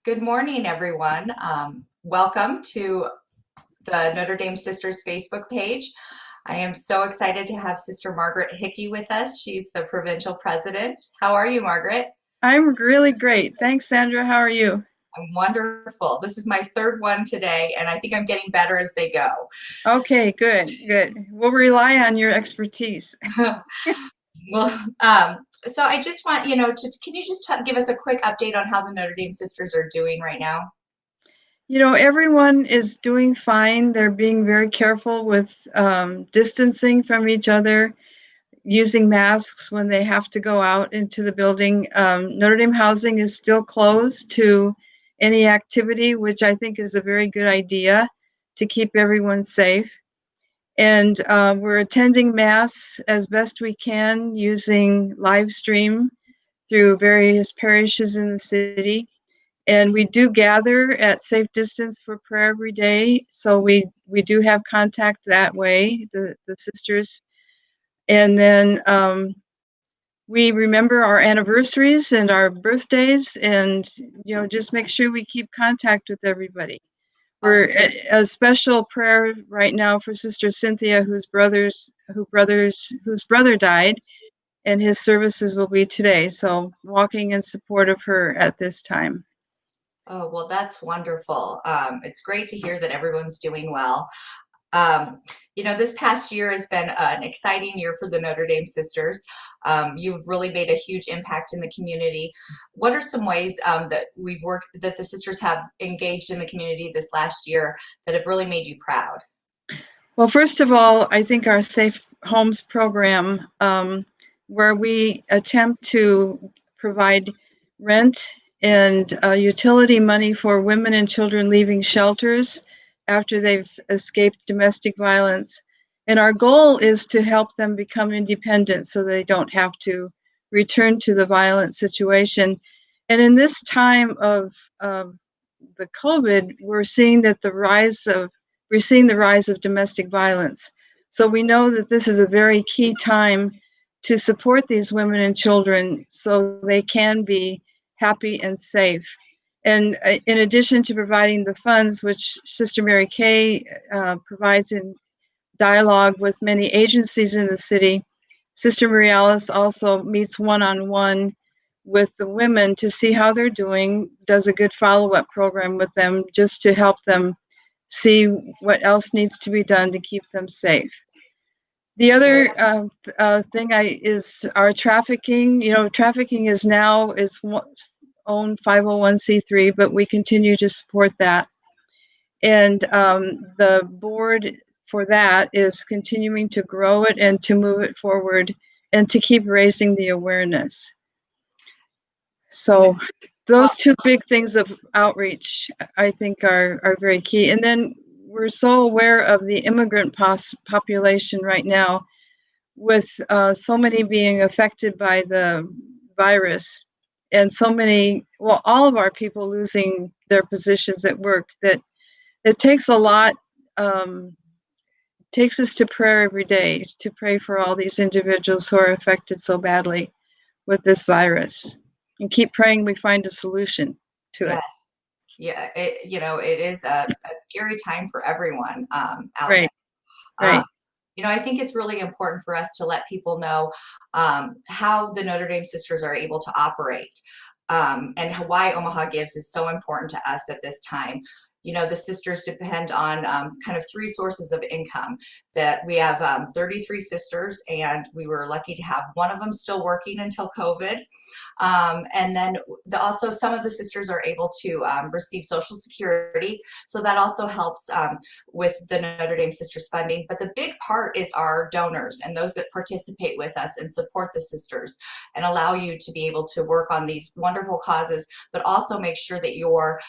Good morning, everyone. Welcome to the Notre Dame Sisters Facebook page. I am so excited to have Sister Margaret Hickey with us. She's the provincial president. How are you, Margaret? I'm really great. Thanks, Sandra. How are you? I'm wonderful. This is my third one today, and I think I'm getting better as they go. Okay, good, good. We'll rely on your expertise. Well, so I just want, can you just give us a quick update on how the Notre Dame Sisters are doing right now? Everyone is doing fine. They're being very careful with distancing from each other, using masks when they have to go out into the building. Notre Dame housing is still closed to any activity, which I think is a very good idea to keep everyone safe. And we're attending Mass as best we can using live stream through various parishes in the city. And we do gather at safe distance for prayer every day. So we do have contact that way, the sisters. And then we remember our anniversaries and our birthdays and, just make sure we keep contact with everybody. We're a special prayer right now for Sister Cynthia, whose brother died, and his services will be today. So walking in support of her at this time. Oh, well, that's wonderful. It's great to hear that everyone's doing well. Um, this past year has been an exciting year for the Notre Dame Sisters. You've really made a huge impact in the community. What are some ways that the sisters have engaged in the community this last year that have really made you proud? Well, first of all, I think our Safe Homes program, where we attempt to provide rent and utility money for women and children leaving shelters after they've escaped domestic violence. And our goal is to help them become independent so they don't have to return to the violent situation. And in this time of the COVID, we're seeing the rise of domestic violence. So we know that this is a very key time to support these women and children so they can be happy and safe. And in addition to providing the funds, which Sister Mary Kay provides in dialogue with many agencies in the city, Sister Marialis also meets one-on-one with the women to see how they're doing, does a good follow-up program with them just to help them see what else needs to be done to keep them safe. The Good. other thing is our trafficking. Trafficking is own 501c3, but we continue to support that. And the board for that is continuing to grow it and to move it forward and to keep raising the awareness. So Well, those two big things of outreach, I think, are very key. And then we're so aware of the immigrant population right now, with so many being affected by the virus, and all of our people losing their positions at work, that it takes a lot, takes us to prayer every day to pray for all these individuals who are affected so badly with this virus, and keep praying we find a solution to it. yes. Yeah, it is a scary time for everyone out there. Right, Um, right. I think it's really important for us to let people know how the Notre Dame Sisters are able to operate, and why Omaha Gives is so important to us at this time. The sisters depend on kind of three sources of income. That we have 33 sisters, and we were lucky to have one of them still working until COVID. And then also some of the sisters are able to receive Social Security. So that also helps with the Notre Dame Sisters funding. But the big part is our donors and those that participate with us and support the sisters and allow you to be able to work on these wonderful causes, but also make sure that you're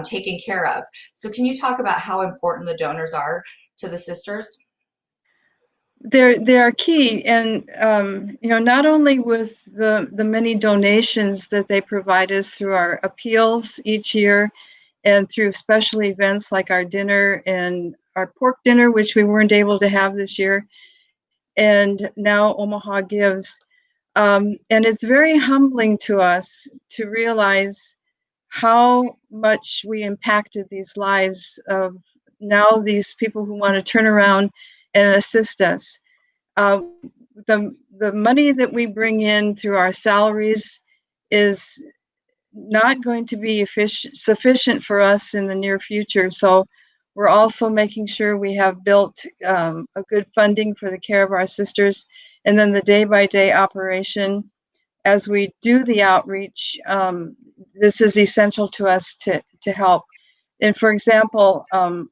taken care of. So can you talk about how important the donors are to the sisters? They are key, and not only with the many donations that they provide us through our appeals each year, and through special events like our dinner and our pork dinner, which we weren't able to have this year, and now Omaha Gives. And it's very humbling to us to realize how much we impacted these lives of now these people who want to turn around and assist us. Uh, the money that we bring in through our salaries is not going to be sufficient for us in the near future. So we're also making sure we have built a good funding for the care of our sisters, and then the day-by-day operation as we do the outreach. This is essential to us to help. And for example,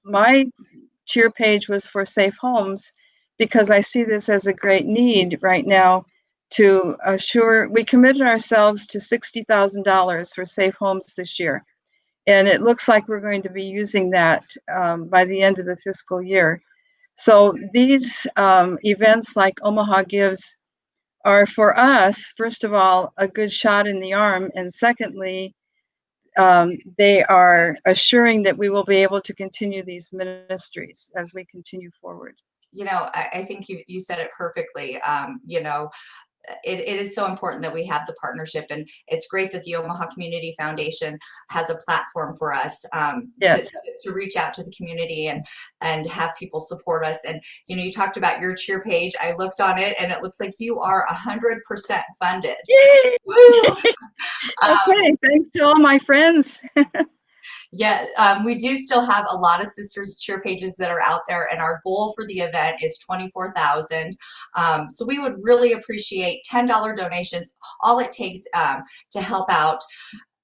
my cheer page was for safe homes because I see this as a great need right now to assure. We committed ourselves to $60,000 for safe homes this year. And it looks like we're going to be using that by the end of the fiscal year. So these events like Omaha Gives are for us, first of all, a good shot in the arm. And secondly, they are assuring that we will be able to continue these ministries as we continue forward. I think you said it perfectly. It is so important that we have the partnership, and it's great that the Omaha Community Foundation has a platform for us Yes. to reach out to the community and have people support us. And you talked about your cheer page. I looked on it, and it looks like you are 100% funded. Yay! Woo! Okay, thanks to all my friends. Yeah, we do still have a lot of sisters cheer pages that are out there, and our goal for the event is 24,000. So we would really appreciate $10 donations. All it takes to help out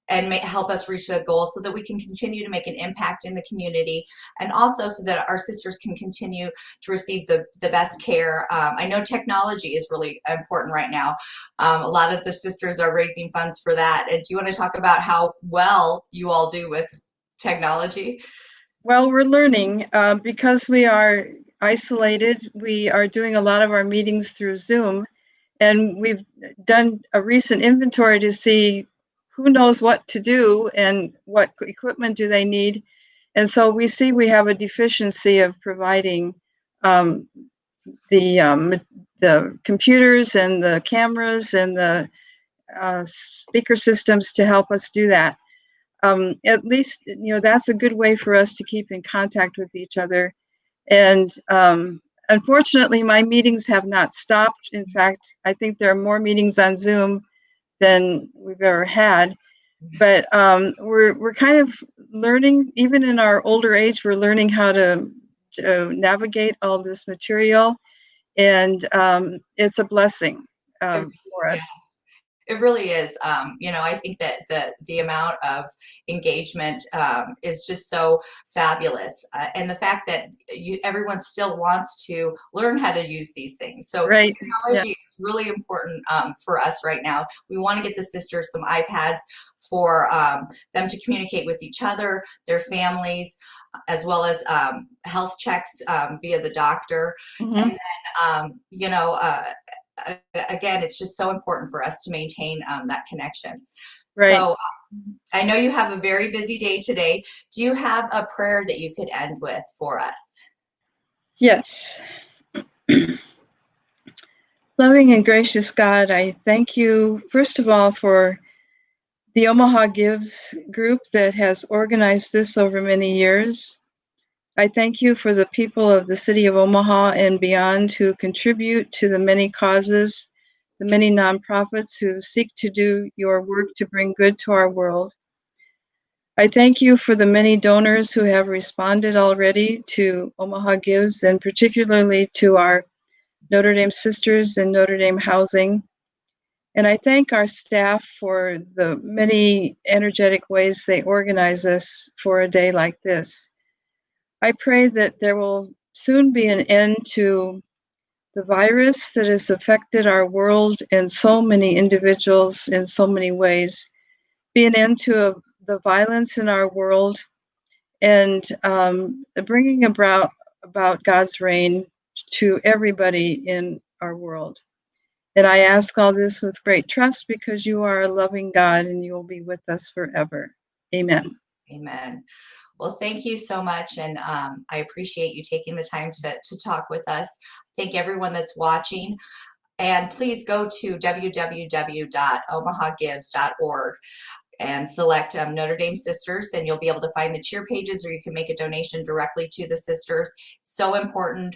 and help us reach the goal so that we can continue to make an impact in the community, and also so that our sisters can continue to receive the best care. I know technology is really important right now. A lot of the sisters are raising funds for that. And do you want to talk about how well you all do with technology? Well, we're learning because we are isolated. We are doing a lot of our meetings through Zoom, and we've done a recent inventory to see who knows what to do and what equipment do they need. And so we see we have a deficiency of providing um, the computers and the cameras and the speaker systems to help us do that. At least, that's a good way for us to keep in contact with each other. And unfortunately, my meetings have not stopped. In fact, I think there are more meetings on Zoom than we've ever had. But we're kind of learning, even in our older age, we're learning how to navigate all this material, and it's a blessing It, for yeah, us. it really is. I think that the amount of engagement is just so fabulous, and the fact that everyone still wants to learn how to use these things. So Right. Yeah. technology is really important for us right now. We want to get the sisters some iPads for them to communicate with each other, their families, as well as health checks via the doctor. Mm-hmm. And then, again, it's just so important for us to maintain that connection. Right. So I know you have a very busy day today. Do you have a prayer that you could end with for us? Yes. Loving and gracious God, I thank you, first of all, for the Omaha Gives group that has organized this over many years. I thank you for the people of the city of Omaha and beyond who contribute to the many causes, the many nonprofits who seek to do your work to bring good to our world. I thank you for the many donors who have responded already to Omaha Gives, and particularly to our Notre Dame Sisters and Notre Dame Housing. And I thank our staff for the many energetic ways they organize us for a day like this. I pray that there will soon be an end to the virus that has affected our world and so many individuals in so many ways, be an end to the violence in our world, and bringing about God's reign to everybody in our world. And I ask all this with great trust because you are a loving God and you will be with us forever. Amen. Amen. Well, thank you so much. And I appreciate you taking the time to talk with us. Thank everyone that's watching. And please go to www.omahagives.org and select Notre Dame Sisters, and you'll be able to find the cheer pages, or you can make a donation directly to the sisters. So important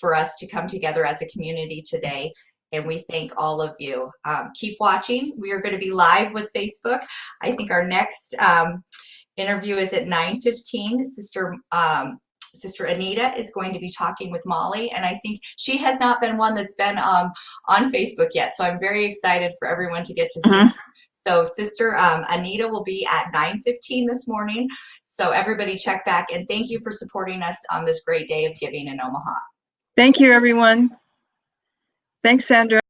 for us to come together as a community today, and we thank all of you. Keep watching. We are going to be live with Facebook. I think our next interview is at 9:15. Sister Anita is going to be talking with Molly, and I think she has not been one that's been on Facebook yet, so I'm very excited for everyone to get to see her. So Sister Anita will be at 9:15 this morning, so everybody check back, and thank you for supporting us on this great day of giving in Omaha. Thank you, everyone. Thanks, Sandra.